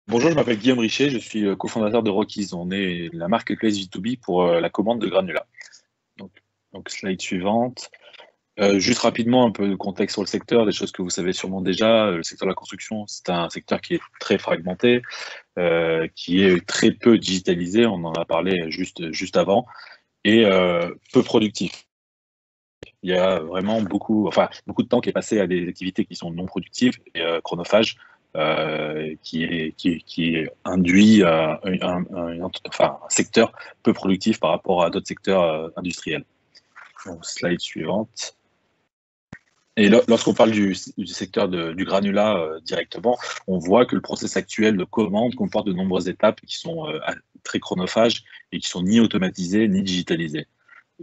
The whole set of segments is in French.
Bonjour, je m'appelle Guillaume Richet, je suis cofondateur de Rockies. On est la marketplace B2B pour la commande de granulats. Donc, slide suivante. Juste rapidement, un peu de contexte sur le secteur, des choses que vous savez sûrement déjà. Le secteur de la construction, c'est un secteur qui est très fragmenté, qui est très peu digitalisé, on en a parlé juste avant, et peu productif. Il y a vraiment beaucoup de temps qui est passé à des activités qui sont non productives et chronophages, qui induit un secteur peu productif par rapport à d'autres secteurs industriels. Donc, slide suivante. Et lorsqu'on parle du secteur du granulat directement, on voit que le process actuel de commande comporte de nombreuses étapes qui sont très chronophages et qui sont ni automatisées ni digitalisées.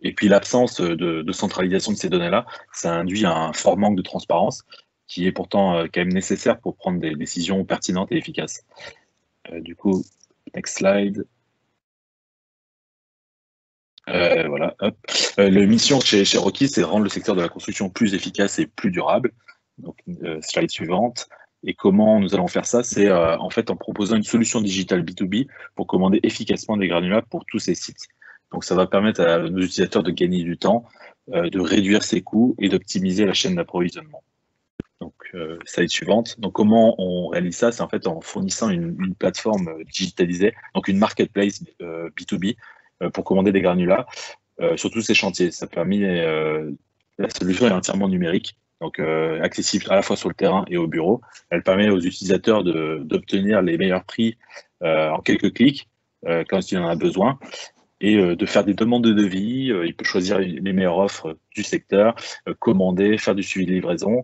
Et puis l'absence de centralisation de ces données-là, ça induit un fort manque de transparence qui est pourtant quand même nécessaire pour prendre des décisions pertinentes et efficaces. Du coup, next slide. Voilà, hop. La mission chez Rocky, c'est de rendre le secteur de la construction plus efficace et plus durable. Donc, slide suivante. Et comment nous allons faire ça? C'est en fait en proposant une solution digitale B2B pour commander efficacement des granulats pour tous ces sites. Donc, ça va permettre à nos utilisateurs de gagner du temps, de réduire ses coûts et d'optimiser la chaîne d'approvisionnement. Donc, slide suivante. Donc, comment on réalise ça? C'est en fait en fournissant une plateforme digitalisée, donc une marketplace B2B pour commander des granulats sur tous ces chantiers. Ça permet, la solution est entièrement numérique, donc accessible à la fois sur le terrain et au bureau. Elle permet aux utilisateurs d'obtenir les meilleurs prix en quelques clics quand il en a besoin et de faire des demandes de devis. Il peut choisir les meilleures offres du secteur, commander, faire du suivi de livraison,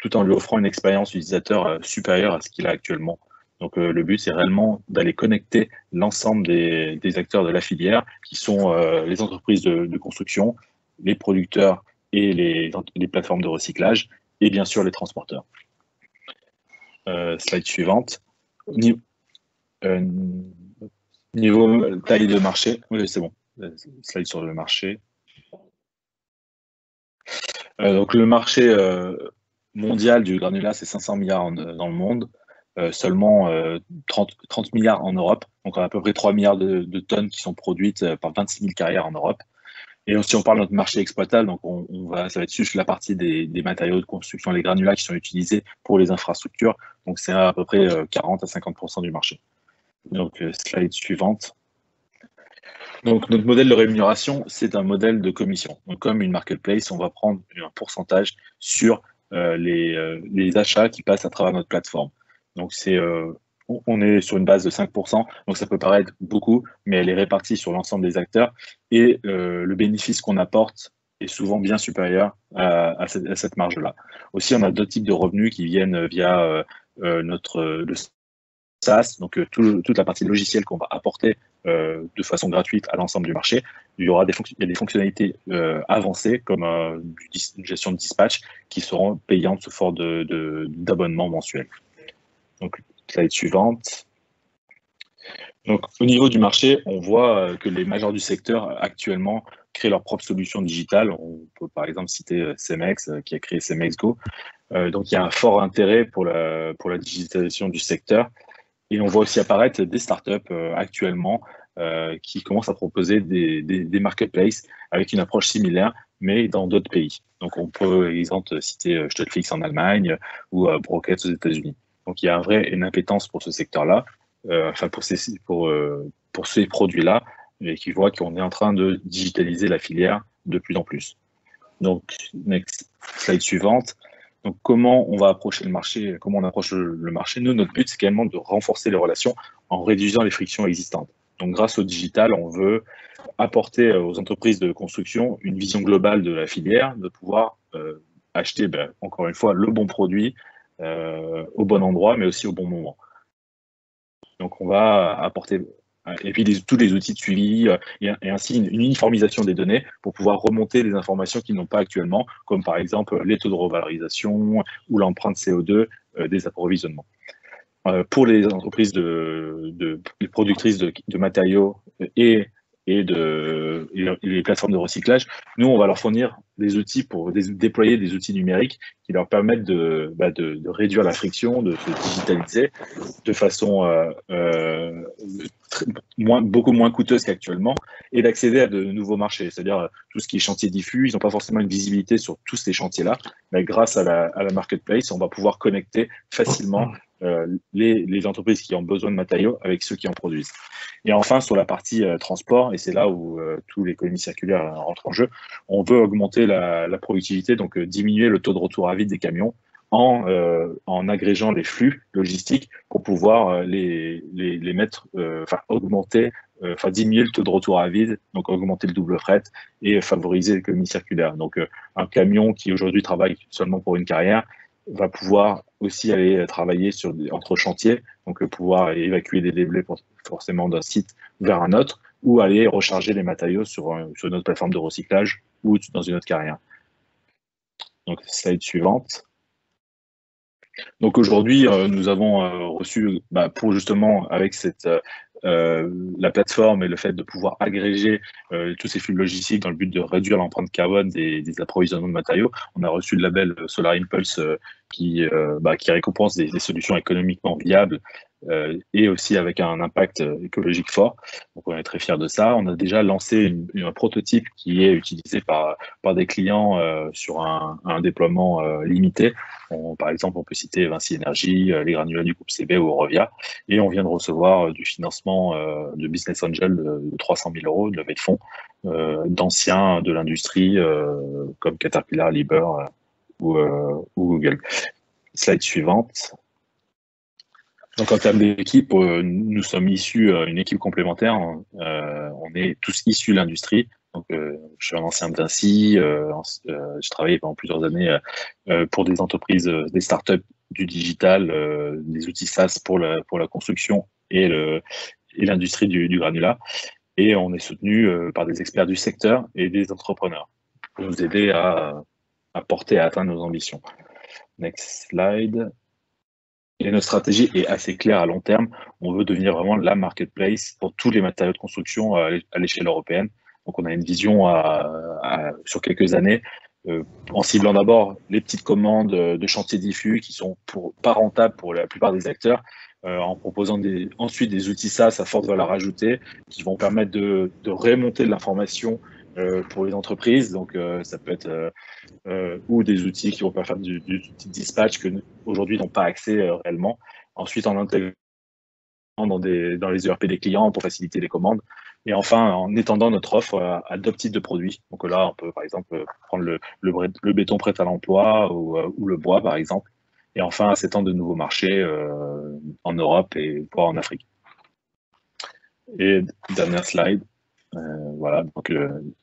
tout en lui offrant une expérience utilisateur supérieure à ce qu'il a actuellement. Donc le but, c'est réellement d'aller connecter l'ensemble des acteurs de la filière, qui sont les entreprises de construction, les producteurs et les plateformes de recyclage, et bien sûr les transporteurs. Slide suivante. Niveau taille de marché, oui, c'est bon. Slide sur le marché. Donc le marché mondial du granulat, c'est 500 milliards dans le monde, seulement 30 milliards en Europe. Donc on a à peu près 3 milliards de tonnes qui sont produites par 26 000 carrières en Europe. Et si on parle de notre marché exploitable, donc ça va être juste la partie des matériaux de construction, les granulats qui sont utilisés pour les infrastructures. Donc c'est à peu près 40 à 50% du marché. Donc slide suivante. Donc, notre modèle de rémunération, c'est un modèle de commission. Donc, comme une marketplace, on va prendre un pourcentage sur les achats qui passent à travers notre plateforme. Donc, on est sur une base de 5%, donc ça peut paraître beaucoup, mais elle est répartie sur l'ensemble des acteurs et le bénéfice qu'on apporte est souvent bien supérieur à cette marge-là. Aussi, on a d'autres types de revenus qui viennent via le SaaS, donc toute la partie logicielle qu'on va apporter de façon gratuite à l'ensemble du marché. Il y a des fonctionnalités avancées comme une gestion de dispatch qui seront payantes sous forme d'abonnement mensuel. Donc, slide suivante. Donc, au niveau du marché, on voit que les majors du secteur actuellement créent leurs propres solutions digitales. On peut par exemple citer Cemex qui a créé Cemex Go. Donc, il y a un fort intérêt pour la digitalisation du secteur. Et on voit aussi apparaître des startups actuellement qui commencent à proposer des marketplaces avec une approche similaire, mais dans d'autres pays. Donc, on peut, par exemple, citer Stutflix en Allemagne ou Brocket aux États-Unis. Donc, il y a une appétence pour ce secteur-là, pour ces produits-là, et qui voient qu'on est en train de digitaliser la filière de plus en plus. Donc, next slide suivante. Donc, comment on va approcher le marché, comment on approche le marché? Nous, notre but, c'est également de renforcer les relations en réduisant les frictions existantes. Donc, grâce au digital, on veut apporter aux entreprises de construction une vision globale de la filière, de pouvoir acheter, encore une fois, le bon produit au bon endroit, mais aussi au bon moment. Donc, on va apporter et puis tous les outils de suivi et ainsi une uniformisation des données pour pouvoir remonter des informations qu'ils n'ont pas actuellement, comme par exemple les taux de revalorisation ou l'empreinte CO2 des approvisionnements. Pour les entreprises les productrices de matériaux et et les plateformes de recyclage. Nous, on va leur fournir des outils pour déployer des outils numériques qui leur permettent de réduire la friction, de se digitaliser de façon beaucoup moins coûteuse qu'actuellement et d'accéder à de nouveaux marchés. C'est-à-dire tout ce qui est chantier diffus, ils n'ont pas forcément une visibilité sur tous ces chantiers-là, mais grâce à la marketplace, on va pouvoir connecter facilement les entreprises qui ont besoin de matériaux avec ceux qui en produisent. Et enfin, sur la partie transport, et c'est là où tous l'économie circulaire rentre en jeu, on veut augmenter la productivité, donc diminuer le taux de retour à vide des camions en agrégeant les flux logistiques pour pouvoir les mettre, augmenter, diminuer le taux de retour à vide, donc augmenter le double fret et favoriser l'économie circulaire. Donc un camion qui aujourd'hui travaille seulement pour une carrière va pouvoir aussi aller travailler entre chantiers, donc pouvoir évacuer des déblais forcément d'un site vers un autre, ou aller recharger les matériaux sur une autre plateforme de recyclage ou dans une autre carrière. Donc slide suivante. Donc aujourd'hui, nous avons reçu, pour justement avec la plateforme et le fait de pouvoir agréger tous ces flux logistiques dans le but de réduire l'empreinte carbone des approvisionnements de matériaux, on a reçu le label Solar Impulse qui récompense des solutions économiquement viables et aussi avec un impact écologique fort. Donc on est très fiers de ça. On a déjà lancé un prototype qui est utilisé par des clients sur un déploiement limité. Par exemple, on peut citer Vinci Énergie, les granulats du groupe CB ou Eurovia. Et on vient de recevoir du financement de Business Angel de 300 000 euros de levée de fonds d'anciens de l'industrie comme Caterpillar, Liebherr ou Google. Slide suivante. Donc en termes d'équipe, nous sommes issus une équipe complémentaire. On est tous issus de l'industrie. Donc, je suis un ancien de Vinci. Je travaillé pendant plusieurs années pour des entreprises, des startups du digital, des outils SaaS pour la construction et l'industrie du granulat. Et on est soutenu par des experts du secteur et des entrepreneurs pour nous aider à porter à atteindre nos ambitions. Next slide. Et notre stratégie est assez claire à long terme. On veut devenir vraiment la marketplace pour tous les matériaux de construction à l'échelle européenne. Donc, on a une vision sur quelques années, en ciblant d'abord les petites commandes de chantiers diffus qui sont pas rentables pour la plupart des acteurs, en proposant ensuite des outils SaaS à forte valeur ajoutée qui vont permettre de remonter de l'information pour les entreprises. Donc, ça peut être ou des outils qui vont faire du dispatch que aujourd'hui n'ont pas accès réellement. Ensuite, en intégrant dans les ERP des clients pour faciliter les commandes. Et enfin, en étendant notre offre à d'autres types de produits. Donc là, on peut par exemple prendre le béton prêt à l'emploi ou le bois, par exemple. Et enfin, s'étendre de nouveaux marchés en Europe et voire en Afrique. Et dernière slide. Voilà, donc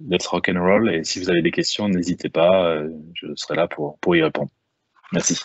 let's rock and roll. Et si vous avez des questions, n'hésitez pas, je serai là pour y répondre. Merci.